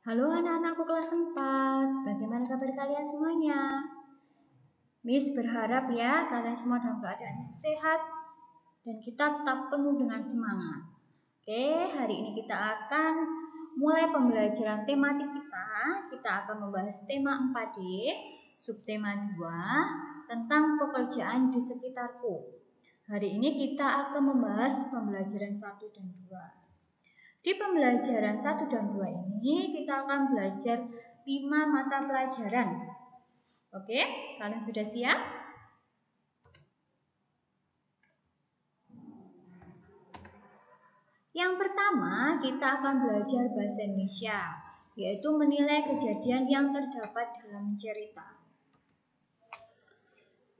Halo anak-anakku kelas 4, bagaimana kabar kalian semuanya? Miss berharap ya kalian semua dalam keadaan yang sehat dan kita tetap penuh dengan semangat. Oke, hari ini kita akan mulai pembelajaran tematik kita. Kita akan membahas tema 4D, subtema 2, tentang pekerjaan di sekitarku. Hari ini kita akan membahas pembelajaran 1 dan 2. Di pembelajaran 1 dan 2 ini kita akan belajar 5 mata pelajaran. Oke, kalian sudah siap? Yang pertama, kita akan belajar bahasa Indonesia, yaitu menilai kejadian yang terdapat dalam cerita.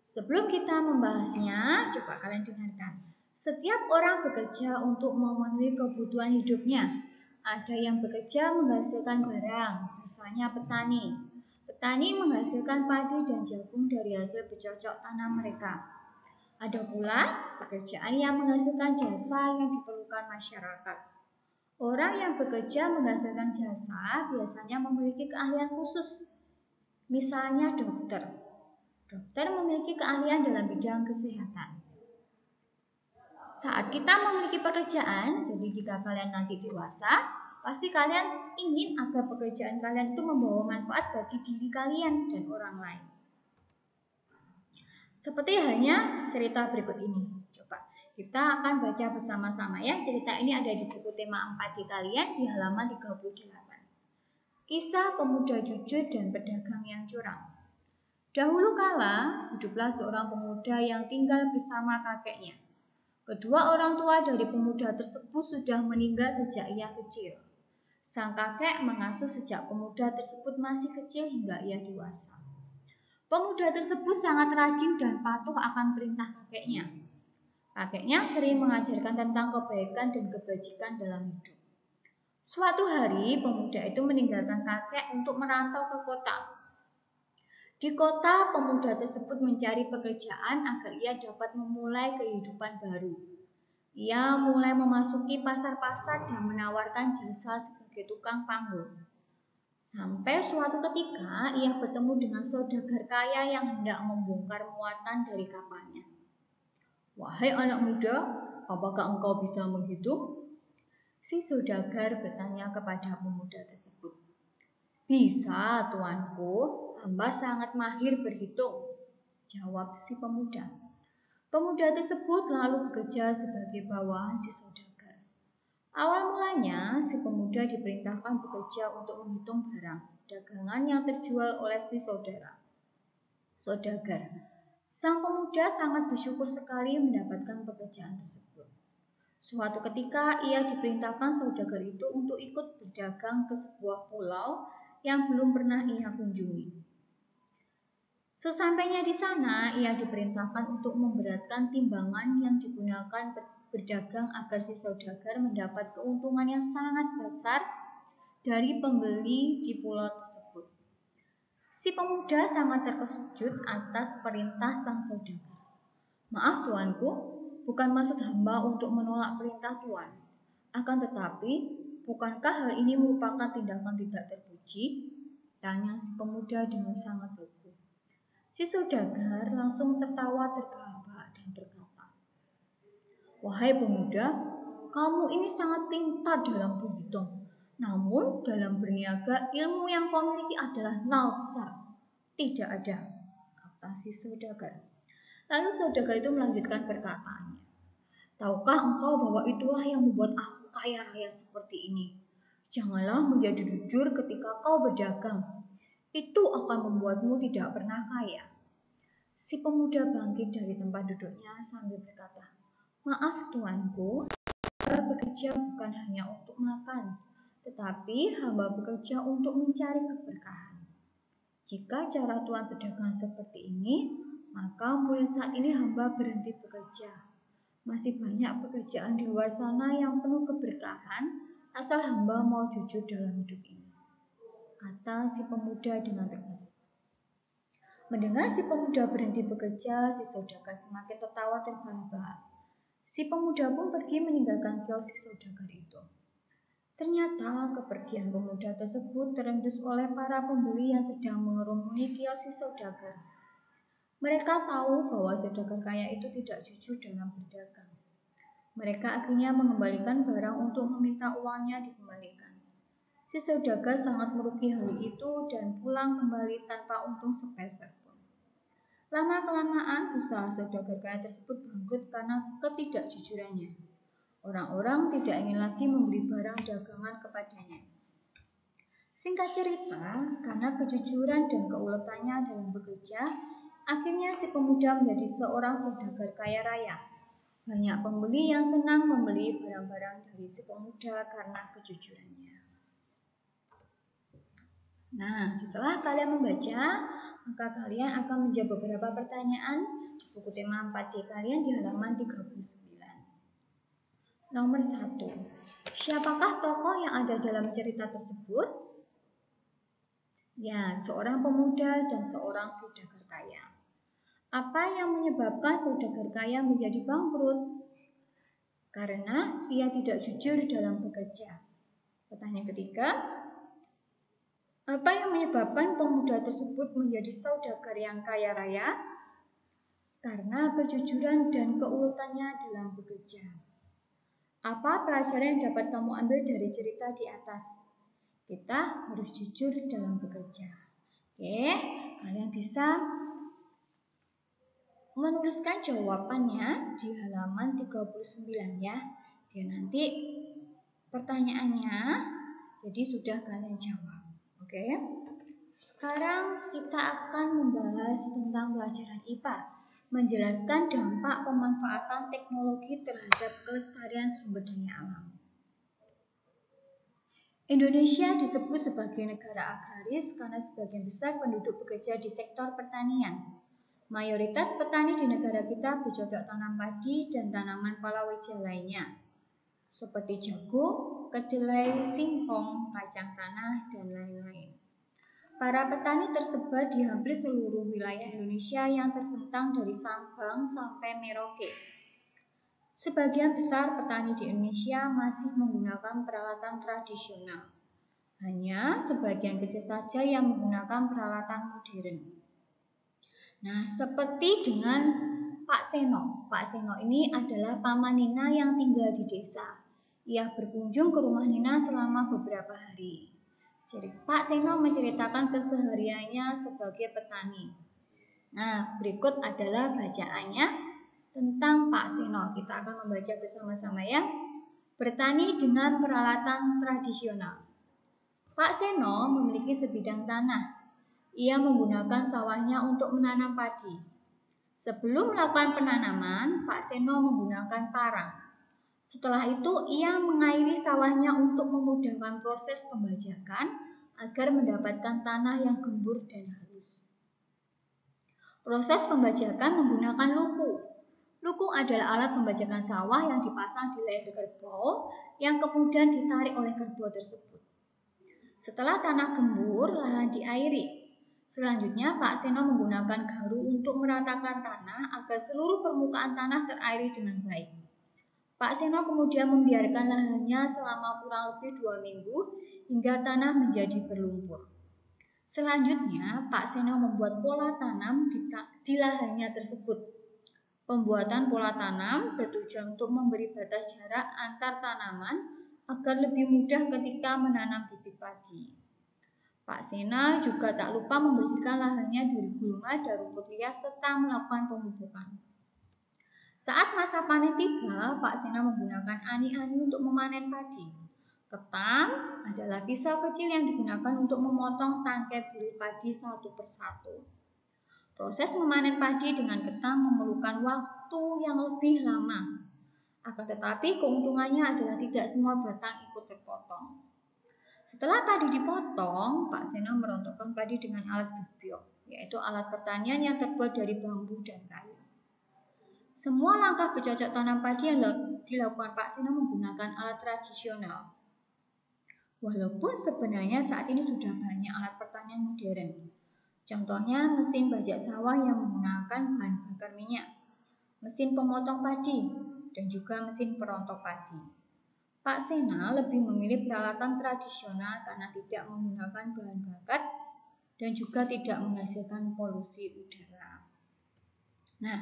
Sebelum kita membahasnya, coba kalian dengarkan. Setiap orang bekerja untuk memenuhi kebutuhan hidupnya. Ada yang bekerja menghasilkan barang, misalnya petani. Petani menghasilkan padi dan jagung dari hasil bercocok tanam mereka. Ada pula pekerjaan yang menghasilkan jasa yang diperlukan masyarakat. Orang yang bekerja menghasilkan jasa biasanya memiliki keahlian khusus. Misalnya dokter. Dokter memiliki keahlian dalam bidang kesehatan. Saat kita memiliki pekerjaan, jadi jika kalian nanti dewasa, pasti kalian ingin agar pekerjaan kalian itu membawa manfaat bagi diri kalian dan orang lain. Seperti halnya cerita berikut ini. Coba kita akan baca bersama-sama ya. Cerita ini ada di buku tema 4D kalian di halaman 38. Kisah pemuda jujur dan pedagang yang curang. Dahulu kala, hiduplah seorang pemuda yang tinggal bersama kakeknya. Kedua orang tua dari pemuda tersebut sudah meninggal sejak ia kecil. Sang kakek mengasuh sejak pemuda tersebut masih kecil hingga ia dewasa. Pemuda tersebut sangat rajin dan patuh akan perintah kakeknya. Kakeknya sering mengajarkan tentang kebaikan dan kebajikan dalam hidup. Suatu hari, pemuda itu meninggalkan kakek untuk merantau ke kota. Di kota, pemuda tersebut mencari pekerjaan agar ia dapat memulai kehidupan baru. Ia mulai memasuki pasar-pasar dan menawarkan jasa sebagai tukang panggul. Sampai suatu ketika ia bertemu dengan saudagar kaya yang hendak membongkar muatan dari kapalnya. "Wahai anak muda, apakah engkau bisa menghitung?" Si saudagar bertanya kepada pemuda tersebut. "Bisa, tuanku, hamba sangat mahir berhitung," jawab si pemuda. Pemuda tersebut lalu bekerja sebagai bawahan si saudagar. Awal mulanya, si pemuda diperintahkan bekerja untuk menghitung barang dagangan yang terjual oleh si saudagar. Sang pemuda sangat bersyukur sekali mendapatkan pekerjaan tersebut. Suatu ketika, ia diperintahkan saudagar itu untuk ikut berdagang ke sebuah pulau yang belum pernah ia kunjungi. Sesampainya di sana, ia diperintahkan untuk memberatkan timbangan yang digunakan berdagang agar si saudagar mendapat keuntungan yang sangat besar dari pembeli di pulau tersebut. Si pemuda sangat terkejut atas perintah sang saudagar. "Maaf tuanku, bukan maksud hamba untuk menolak perintah tuan. Akan tetapi, bukankah hal ini merupakan tindakan tidak terpuji?" tanya si pemuda dengan sangat lugu. Si saudagar langsung tertawa terbahak-bahak dan berkata, "Wahai pemuda, kamu ini sangat pintar dalam berhitung. Namun dalam berniaga, ilmu yang kau miliki adalah nol besar. Tidak ada," kata si saudagar. Lalu saudagar itu melanjutkan perkataannya. "Tahukah engkau bahwa itulah yang membuat aku kaya raya seperti ini? Janganlah menjadi jujur ketika kau berdagang. Itu akan membuatmu tidak pernah kaya." Si pemuda bangkit dari tempat duduknya sambil berkata, "Maaf tuanku, hamba bekerja bukan hanya untuk makan, tetapi hamba bekerja untuk mencari keberkahan. Jika cara tuan berdagang seperti ini, maka mulai saat ini hamba berhenti bekerja. Masih banyak pekerjaan di luar sana yang penuh keberkahan, asal hamba mau jujur dalam hidup ini," kata si pemuda dengan tegas. Mendengar si pemuda berhenti bekerja, si saudagar semakin tertawa terbahak-bahak. Si pemuda pun pergi meninggalkan kios si saudagar itu. Ternyata kepergian pemuda tersebut terendus oleh para pembeli yang sedang mengerumuni kios si saudagar. Mereka tahu bahwa saudagar kaya itu tidak jujur dalam berdagang. Mereka akhirnya mengembalikan barang untuk meminta uangnya dikembalikan. Si saudagar sangat merugi hal itu dan pulang kembali tanpa untung sepeser pun. Lama-kelamaan usaha saudagar kaya tersebut bangkrut karena ketidakjujurannya. Orang-orang tidak ingin lagi membeli barang dagangan kepadanya. Singkat cerita, karena kejujuran dan keuletannya dalam bekerja, akhirnya si pemuda menjadi seorang saudagar kaya raya. Banyak pembeli yang senang membeli barang-barang dari si pemuda karena kejujurannya. Nah, setelah kalian membaca, maka kalian akan menjawab beberapa pertanyaan di buku tema 4D kalian di halaman 39. Nomor 1. Siapakah tokoh yang ada dalam cerita tersebut? Ya, seorang pemuda dan seorang saudagar kaya. Apa yang menyebabkan saudagar kaya menjadi bangkrut? Karena ia tidak jujur dalam bekerja. Pertanyaan ketiga, apa yang menyebabkan pemuda tersebut menjadi saudagar yang kaya raya? Karena kejujuran dan keuletannya dalam bekerja. Apa pelajaran yang dapat kamu ambil dari cerita di atas? Kita harus jujur dalam bekerja. Oke, kalian bisa menuliskan jawabannya di halaman 39 ya. Oke, nanti pertanyaannya jadi sudah kalian jawab. Oke. Sekarang kita akan membahas tentang pelajaran IPA. Menjelaskan dampak pemanfaatan teknologi terhadap kelestarian sumber daya alam. Indonesia disebut sebagai negara agraris karena sebagian besar penduduk bekerja di sektor pertanian. Mayoritas petani di negara kita bercocok tanam padi dan tanaman palawija lainnya, seperti jagung, kedelai, singkong, kacang tanah, dan lain-lain. Para petani tersebar di hampir seluruh wilayah Indonesia yang terbentang dari Sabang sampai Merauke. Sebagian besar petani di Indonesia masih menggunakan peralatan tradisional. Hanya sebagian kecil saja yang menggunakan peralatan modern. Nah, seperti dengan Pak Seno. Pak Seno ini adalah paman Nina yang tinggal di desa. Ia berkunjung ke rumah Nina selama beberapa hari. Pak Seno menceritakan kesehariannya sebagai petani. Nah, berikut adalah bacaannya tentang Pak Seno. Kita akan membaca bersama-sama ya. Bertani dengan peralatan tradisional. Pak Seno memiliki sebidang tanah. Ia menggunakan sawahnya untuk menanam padi. Sebelum melakukan penanaman, Pak Seno menggunakan parang. Setelah itu, ia mengairi sawahnya untuk memudahkan proses pembajakan agar mendapatkan tanah yang gembur dan halus. Proses pembajakan menggunakan luku. Luku adalah alat pembajakan sawah yang dipasang di leher kerbau yang kemudian ditarik oleh kerbau tersebut. Setelah tanah gembur, lahan diairi. Selanjutnya, Pak Seno menggunakan garu untuk meratakan tanah agar seluruh permukaan tanah terairi dengan baik. Pak Seno kemudian membiarkan lahannya selama kurang lebih 2 minggu hingga tanah menjadi berlumpur. Selanjutnya, Pak Seno membuat pola tanam di lahannya tersebut. Pembuatan pola tanam bertujuan untuk memberi batas jarak antar tanaman agar lebih mudah ketika menanam bibit padi. Pak Seno juga tak lupa membersihkan lahannya dari gulma dan rumput liar serta melakukan pemupukan. Saat masa panen tiba, Pak Seno menggunakan ani-ani untuk memanen padi. Ketam adalah pisau kecil yang digunakan untuk memotong tangkai bulir padi satu persatu. Proses memanen padi dengan ketam memerlukan waktu yang lebih lama. Akan tetapi keuntungannya adalah tidak semua batang ikut terpotong. Setelah padi dipotong, Pak Seno merontokkan padi dengan alat gebyok, yaitu alat pertanian yang terbuat dari bambu dan kayu. Semua langkah bercocok tanam padi yang dilakukan Pak Seno menggunakan alat tradisional. Walaupun sebenarnya saat ini sudah banyak alat pertanian modern. Contohnya mesin bajak sawah yang menggunakan bahan bakar minyak, mesin pemotong padi, dan juga mesin perontok padi. Pak Sena lebih memilih peralatan tradisional karena tidak menggunakan bahan bakar dan juga tidak menghasilkan polusi udara. Nah,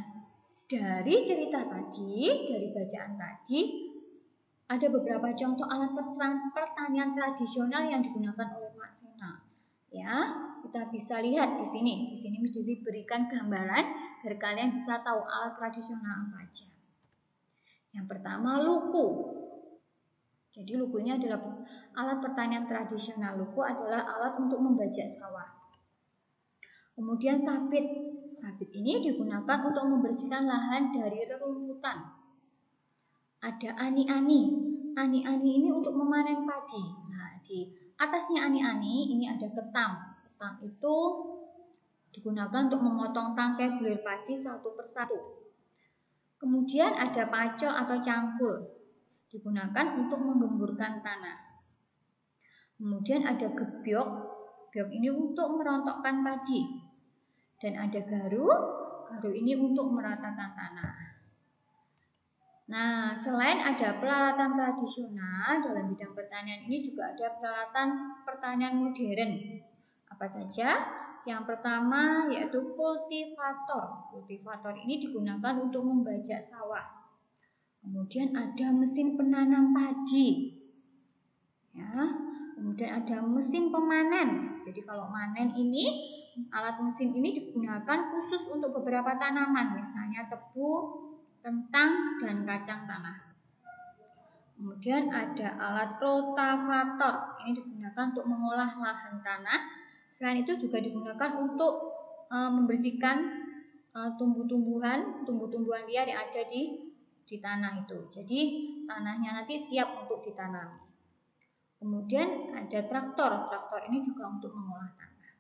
dari cerita tadi, dari bacaan tadi, ada beberapa contoh alat pertanian tradisional yang digunakan oleh Pak Sena. Ya, kita bisa lihat di sini. Di sini diberikan gambaran agar kalian bisa tahu alat tradisional apa aja. Yang pertama, luku. Jadi luku ini adalah alat pertanian tradisional. Luku adalah alat untuk membajak sawah. Kemudian sabit. Sabit ini digunakan untuk membersihkan lahan dari rerumputan. Ada ani-ani. Ani-ani ini untuk memanen padi. Nah, di atasnya ani-ani ini ada ketam. Ketam itu digunakan untuk memotong tangkai bulir padi satu persatu. Kemudian ada pacok atau cangkul. Digunakan untuk menggemburkan tanah. Kemudian ada gebyok. Gebyok ini untuk merontokkan padi. Dan ada garu. Garu ini untuk meratakan tanah. Nah, selain ada peralatan tradisional dalam bidang pertanian ini juga ada peralatan pertanian modern. Apa saja? Yang pertama yaitu kultivator. Kultivator ini digunakan untuk membajak sawah. Kemudian ada mesin penanam padi. Ya, kemudian ada mesin pemanen. Jadi kalau manen ini, alat mesin ini digunakan khusus untuk beberapa tanaman, misalnya tebu, kentang, dan kacang tanah. Kemudian ada alat rotavator. Ini digunakan untuk mengolah lahan tanah. Selain itu juga digunakan untuk membersihkan tumbuh-tumbuhan liar yang ada di tanah itu. Jadi tanahnya nanti siap untuk ditanam. Kemudian ada traktor. Traktor ini juga untuk mengolah tanah.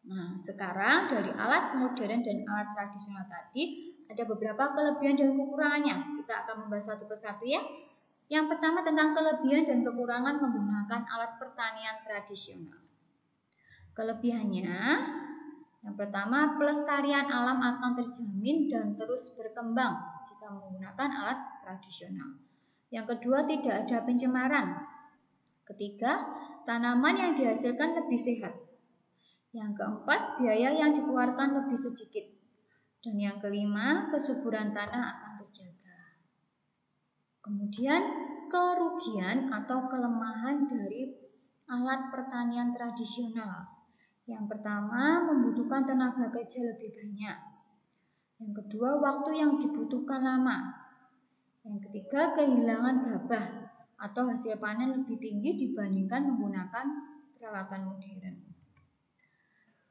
Nah, sekarang dari alat modern dan alat tradisional tadi ada beberapa kelebihan dan kekurangannya. Kita akan membahas satu persatu ya. Yang pertama tentang kelebihan dan kekurangan menggunakan alat pertanian tradisional. Kelebihannya, yang pertama pelestarian alam akan terjamin dan terus berkembang jika menggunakan alat tradisional. Yang kedua, tidak ada pencemaran. Ketiga, tanaman yang dihasilkan lebih sehat. Yang keempat, biaya yang dikeluarkan lebih sedikit. Dan yang kelima, kesuburan tanah akan terjaga. Kemudian, kerugian atau kelemahan dari alat pertanian tradisional. Yang pertama, membutuhkan tenaga kerja lebih banyak. Yang kedua, waktu yang dibutuhkan lama. Yang ketiga, kehilangan gabah atau hasil panen lebih tinggi dibandingkan menggunakan peralatan modern.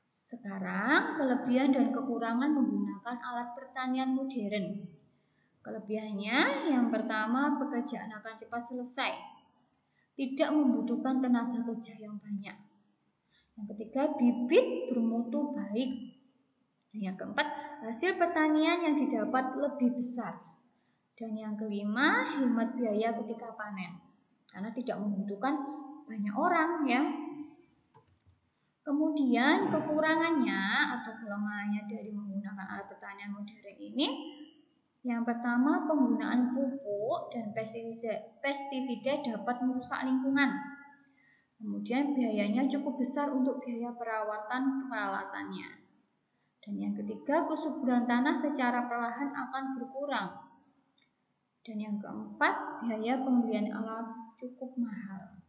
Sekarang, kelebihan dan kekurangan menggunakan alat pertanian modern. Kelebihannya, yang pertama, pekerjaan akan cepat selesai. Tidak membutuhkan tenaga kerja yang banyak. Yang ketiga, bibit bermutu baik. Dan yang keempat, hasil pertanian yang didapat lebih besar. Dan yang kelima, hemat biaya ketika panen. Karena tidak membutuhkan banyak orang ya. Kemudian kekurangannya atau kelemahannya dari menggunakan alat pertanian modern ini, yang pertama penggunaan pupuk dan pestisida dapat merusak lingkungan. Kemudian biayanya cukup besar untuk biaya perawatan peralatannya. Dan yang ketiga, kesuburan tanah secara perlahan akan berkurang. Dan yang keempat, biaya pembelian alat cukup mahal.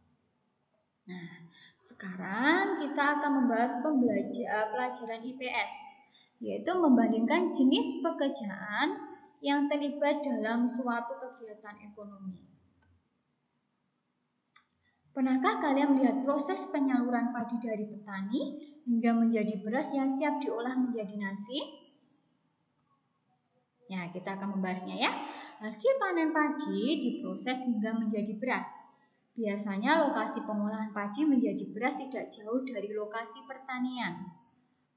Nah, sekarang kita akan membahas pelajaran IPS, yaitu membandingkan jenis pekerjaan yang terlibat dalam suatu kegiatan ekonomi. Pernahkah kalian melihat proses penyaluran padi dari petani hingga menjadi beras yang siap diolah menjadi nasi? Ya, kita akan membahasnya ya. Hasil panen padi diproses hingga menjadi beras. Biasanya lokasi pengolahan padi menjadi beras tidak jauh dari lokasi pertanian.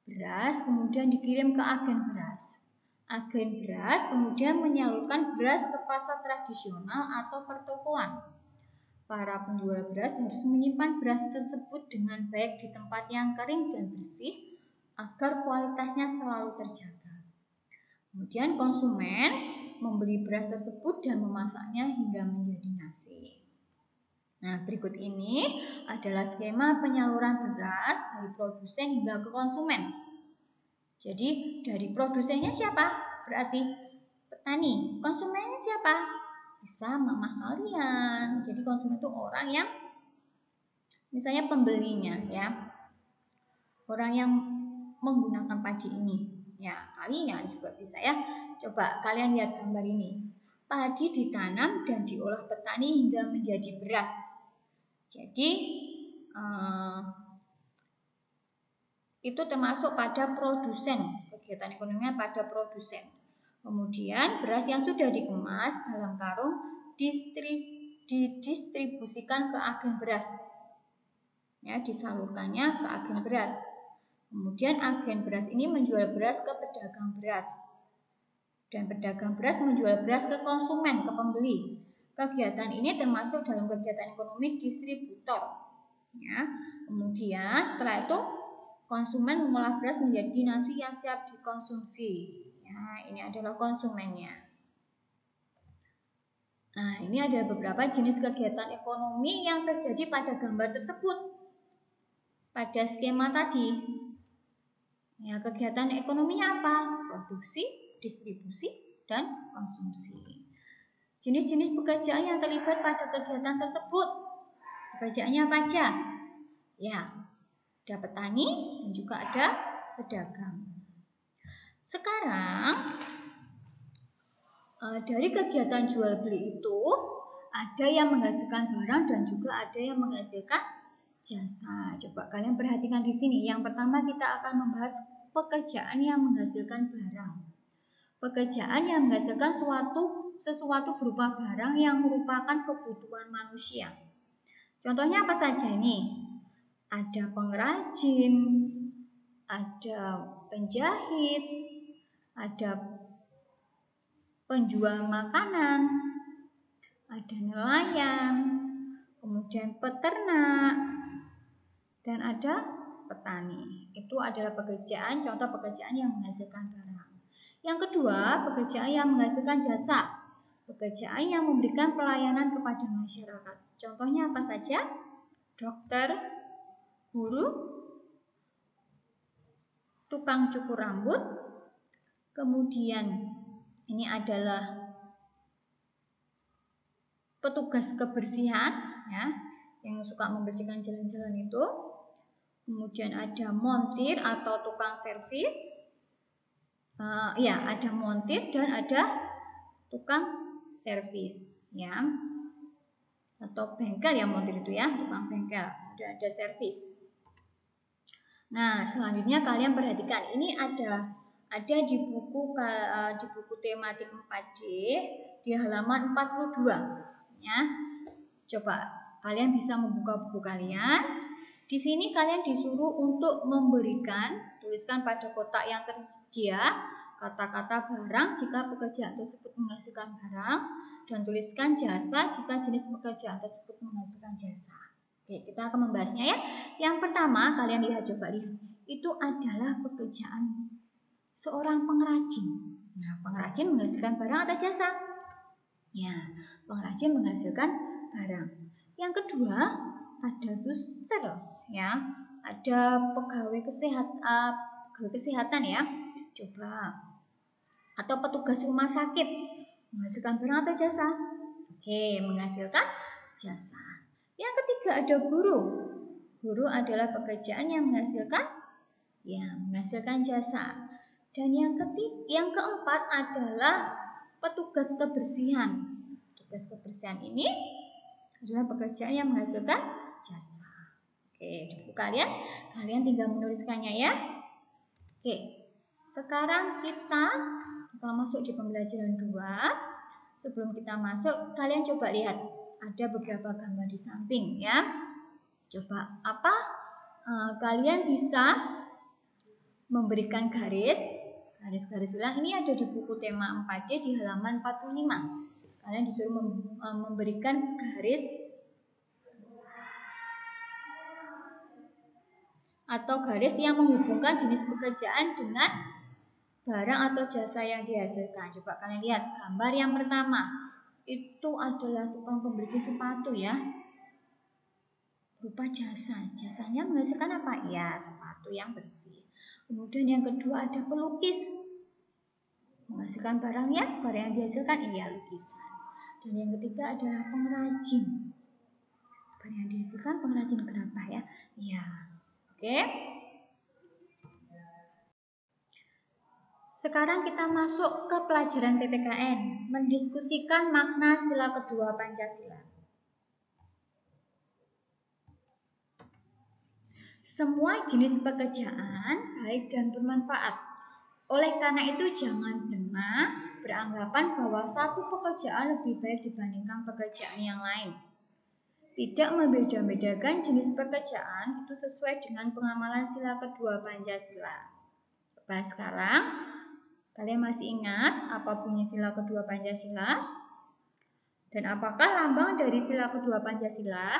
Beras kemudian dikirim ke agen beras. Agen beras kemudian menyalurkan beras ke pasar tradisional atau pertokoan. Para penjual beras harus menyimpan beras tersebut dengan baik di tempat yang kering dan bersih agar kualitasnya selalu terjaga. Kemudian konsumen membeli beras tersebut dan memasaknya hingga menjadi nasi. Nah, berikut ini adalah skema penyaluran beras dari produsen hingga ke konsumen. Jadi, dari produsennya siapa? Berarti petani. Konsumennya siapa? Bisa mama kalian. Jadi, konsumen itu orang yang misalnya pembelinya ya. Orang yang menggunakan padi ini. Ya, kalian juga bisa ya. Coba kalian lihat gambar ini. Padi ditanam dan diolah petani hingga menjadi beras. Jadi itu termasuk pada produsen, kegiatan ekonominya pada produsen. Kemudian beras yang sudah dikemas dalam karung didistribusikan ke agen beras. Ya, disalurkannya ke agen beras. Kemudian agen beras ini menjual beras ke pedagang beras. Dan pedagang beras menjual beras ke konsumen, ke pembeli. Kegiatan ini termasuk dalam kegiatan ekonomi distributor. Ya. Kemudian setelah itu konsumen mengolah beras menjadi nasi yang siap dikonsumsi. Ya, ini adalah konsumennya. Nah, ini ada beberapa jenis kegiatan ekonomi yang terjadi pada gambar tersebut. Pada skema tadi. Ya, kegiatan ekonominya apa? Produksi, distribusi, dan konsumsi. Jenis-jenis pekerjaan yang terlibat pada kegiatan tersebut. Pekerjaannya apa aja? Ya, ada petani dan juga ada pedagang. Sekarang dari kegiatan jual beli itu ada yang menghasilkan barang dan juga ada yang menghasilkan jasa. Coba kalian perhatikan di sini. Yang pertama kita akan membahas pekerjaan yang menghasilkan barang. Pekerjaan yang menghasilkan sesuatu berupa barang yang merupakan kebutuhan manusia. Contohnya apa saja ini? Ada pengrajin, ada penjahit, ada penjual makanan, ada nelayan, kemudian peternak, dan ada petani. Itu adalah pekerjaan, contoh pekerjaan yang menghasilkan barang. Yang kedua, pekerjaan yang menghasilkan jasa. Pekerjaan yang memberikan pelayanan kepada masyarakat. Contohnya apa saja? Dokter, guru, tukang cukur rambut, kemudian ini adalah petugas kebersihan ya, yang suka membersihkan jalan-jalan itu. Kemudian ada montir atau tukang servis. Ya, ada montir dan ada tukang servis ya. Atau bengkel ya, montir itu ya, tukang bengkel. Kemudian ada servis. Nah, selanjutnya kalian perhatikan ini ada di buku tematik 4D di halaman 42 ya. Coba kalian bisa membuka buku kalian. Di sini kalian disuruh untuk tuliskan pada kotak yang tersedia kata-kata barang jika pekerjaan tersebut menghasilkan barang, dan tuliskan jasa jika jenis pekerjaan tersebut menghasilkan jasa. Oke, kita akan membahasnya ya. Yang pertama, kalian coba lihat. Itu adalah pekerjaan seorang pengrajin. Nah, pengrajin menghasilkan barang atau jasa? Ya, pengrajin menghasilkan barang. Yang kedua, ada suster ya. Ada pegawai kesehatan ya. Coba. Atau petugas rumah sakit menghasilkan barang atau jasa? Oke, menghasilkan jasa. Yang ketiga ada guru. Guru adalah pekerjaan yang menghasilkan jasa. Dan yang keempat adalah petugas kebersihan. Petugas kebersihan ini adalah pekerjaan yang menghasilkan jasa. Oke, di buku kalian tinggal menuliskannya ya. Oke, sekarang kita masuk di pembelajaran 2. Sebelum kita masuk, kalian coba lihat. Ada beberapa gambar di samping ya. Coba kalian bisa memberikan garis ulang. Ini ada di buku tema 4D di halaman 45. Kalian disuruh memberikan garis atau garis yang menghubungkan jenis pekerjaan dengan barang atau jasa yang dihasilkan. Coba kalian lihat gambar yang pertama. Itu adalah tukang pembersih sepatu ya. Berupa jasa. Jasanya menghasilkan apa? Ya, sepatu yang bersih. Kemudian yang kedua ada pelukis. Menghasilkan barang yang dihasilkan iya lukisan. Dan yang ketiga adalah pengrajin. Barang yang dihasilkan pengrajin gerabah ya. Iya. Oke. Sekarang kita masuk ke pelajaran PPKN, mendiskusikan makna sila kedua Pancasila. Semua jenis pekerjaan baik dan bermanfaat. Oleh karena itu jangan pernah beranggapan bahwa satu pekerjaan lebih baik dibandingkan pekerjaan yang lain. Tidak membeda-bedakan jenis pekerjaan itu sesuai dengan pengamalan sila kedua Pancasila. Coba sekarang, kalian masih ingat apa bunyi sila kedua Pancasila? Dan apakah lambang dari sila kedua Pancasila?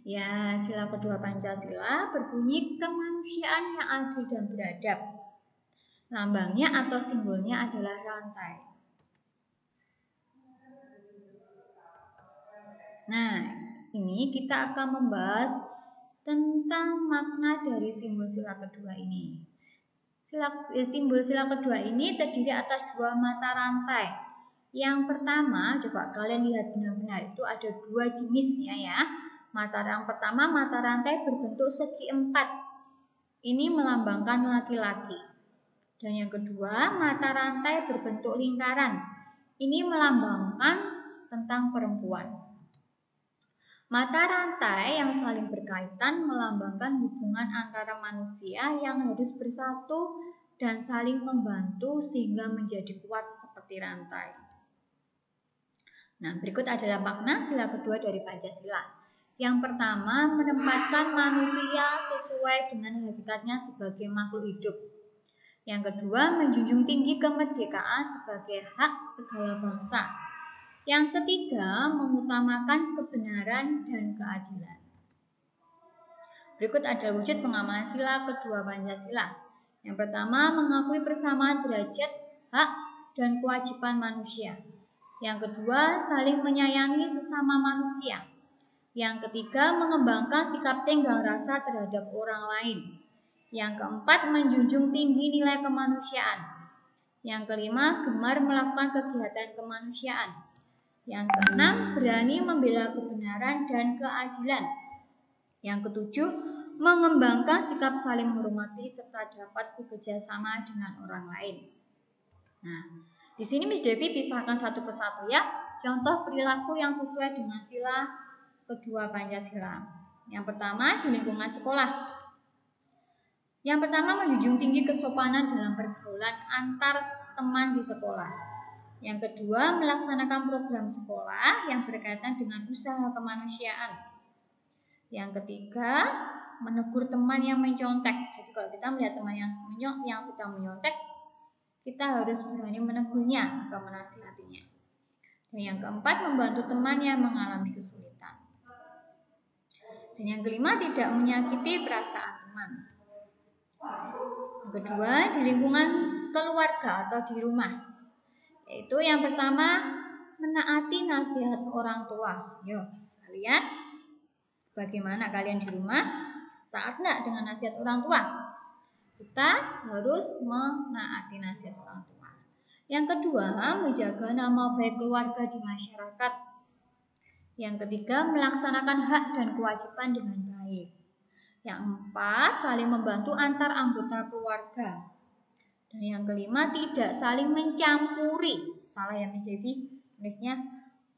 Ya, sila kedua Pancasila berbunyi kemanusiaan yang adil dan beradab. Lambangnya atau simbolnya adalah rantai. Nah, ini kita akan membahas tentang makna dari simbol sila kedua ini. Simbol sila kedua ini terdiri atas dua mata rantai. Yang pertama, coba kalian lihat benar-benar, itu ada dua jenisnya ya. Yang pertama, mata rantai berbentuk segi empat. Ini melambangkan laki-laki. Dan yang kedua, mata rantai berbentuk lingkaran. Ini melambangkan tentang perempuan. Mata rantai yang saling berkaitan melambangkan hubungan antara manusia yang harus bersatu dan saling membantu sehingga menjadi kuat seperti rantai. Nah, berikut adalah makna sila kedua dari Pancasila. Yang pertama, menempatkan manusia sesuai dengan hakikatnya sebagai makhluk hidup. Yang kedua, menjunjung tinggi kemerdekaan sebagai hak segala bangsa. Yang ketiga, mengutamakan kebenaran dan keadilan. Berikut ada wujud pengamalan sila kedua Pancasila. Yang pertama, mengakui persamaan derajat, hak, dan kewajiban manusia. Yang kedua, saling menyayangi sesama manusia. Yang ketiga, mengembangkan sikap tenggang rasa terhadap orang lain. Yang keempat, menjunjung tinggi nilai kemanusiaan. Yang kelima, gemar melakukan kegiatan kemanusiaan. Yang keenam, berani membela kebenaran dan keadilan. Yang ketujuh, mengembangkan sikap saling menghormati serta dapat bekerja sama dengan orang lain. Nah, di sini Miss Devi pisahkan satu persatu ya. Contoh perilaku yang sesuai dengan sila kedua Pancasila. Yang pertama, di lingkungan sekolah. Yang pertama, menjunjung tinggi kesopanan dalam pergaulan antar teman di sekolah. Yang kedua, melaksanakan program sekolah yang berkaitan dengan usaha kemanusiaan. Yang ketiga, menegur teman yang mencontek. Jadi kalau kita melihat teman yang sedang menyontek, kita harus berani menegurnya atau menasihatinya. Dan yang keempat, membantu teman yang mengalami kesulitan. Dan yang kelima, tidak menyakiti perasaan teman. Yang kedua, di lingkungan keluarga atau di rumah. Yaitu yang pertama, menaati nasihat orang tua. Yuk, kalian bagaimana kalian di rumah? Taat enggak dengan nasihat orang tua? Kita harus menaati nasihat orang tua. Yang kedua, menjaga nama baik keluarga di masyarakat. Yang ketiga, melaksanakan hak dan kewajiban dengan baik. Yang empat, saling membantu antar anggota keluarga. Dan yang kelima, tidak saling mencampuri. Salah ya Miss Devi, tulisnya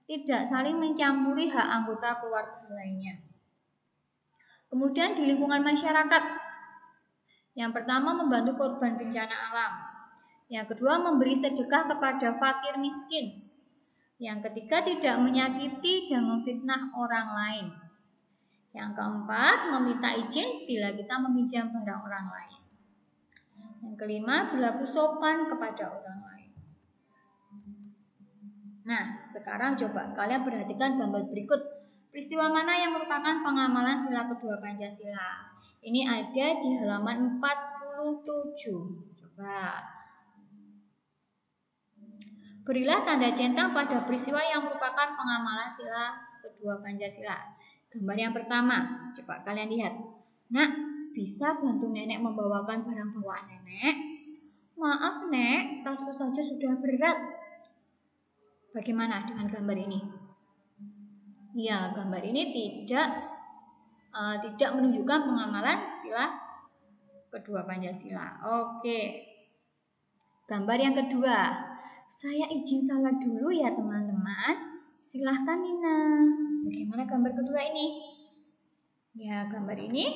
tidak saling mencampuri hak anggota keluarga lainnya. Kemudian di lingkungan masyarakat. Yang pertama, membantu korban bencana alam. Yang kedua, memberi sedekah kepada fakir miskin. Yang ketiga, tidak menyakiti dan memfitnah orang lain. Yang keempat, meminta izin bila kita meminjam barang orang lain. Yang kelima, berlaku sopan kepada orang lain. Nah, sekarang coba kalian perhatikan gambar berikut. Peristiwa mana yang merupakan pengamalan sila kedua Pancasila? Ini ada di halaman 45 Coba. Berilah tanda centang pada peristiwa yang merupakan pengamalan sila kedua Pancasila. Gambar yang pertama, coba kalian lihat. Nak, bisa bantu nenek membawakan barang bawaan nenek? Maaf nek, tasku saja sudah berat. Bagaimana dengan gambar ini? Ya, gambar ini tidak menunjukkan pengamalan sila kedua Pancasila. Oke. Gambar yang kedua. Saya izin salat dulu ya teman-teman. Silahkan Nina. Bagaimana gambar kedua ini? Ya, gambar ini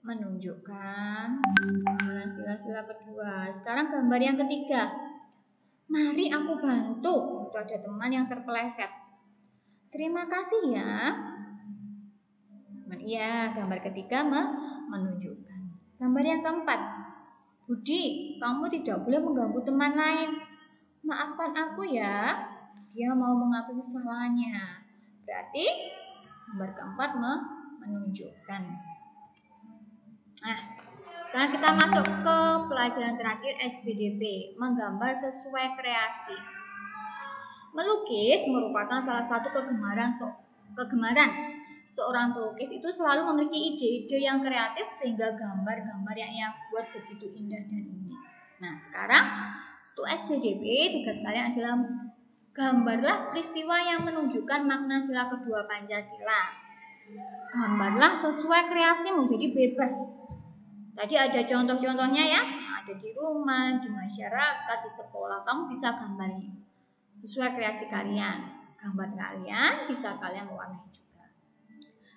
menunjukkan pengamalan sila-sila kedua. Sekarang gambar yang ketiga. Mari aku bantu. Itu ada teman yang terpeleset. Terima kasih ya. Iya, gambar ketiga menunjukkan. Gambar yang keempat. Budi, kamu tidak boleh mengganggu teman lain. Maafkan aku ya. Dia mau mengakui kesalahannya. Berarti gambar keempat menunjukkan. Nah, sekarang kita masuk ke pelajaran terakhir SPDP, menggambar sesuai kreasi. Melukis merupakan salah satu kegemaran seorang pelukis itu selalu memiliki ide-ide yang kreatif sehingga gambar-gambar yang ia buat begitu indah dan unik. Nah, sekarang untuk SPDP tugas kalian adalah gambarlah peristiwa yang menunjukkan makna sila kedua Pancasila. Gambarlah sesuai kreasimu, jadi bebas. Tadi ada contoh-contohnya ya, ada di rumah, di masyarakat, di sekolah. Kamu bisa gambarnya sesuai kreasi kalian. Gambar kalian bisa kalian warnai juga.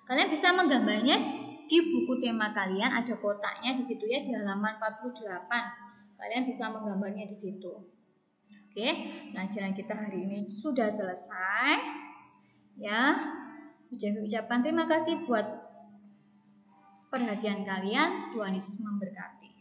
Kalian bisa menggambarnya di buku tema kalian, ada kotaknya di situ ya, di halaman 48. Kalian bisa menggambarnya di situ. Oke, pelajaran kita hari ini sudah selesai. Ya, ucapkan terima kasih buat perhatian kalian. Tuhan Yesus memberkati.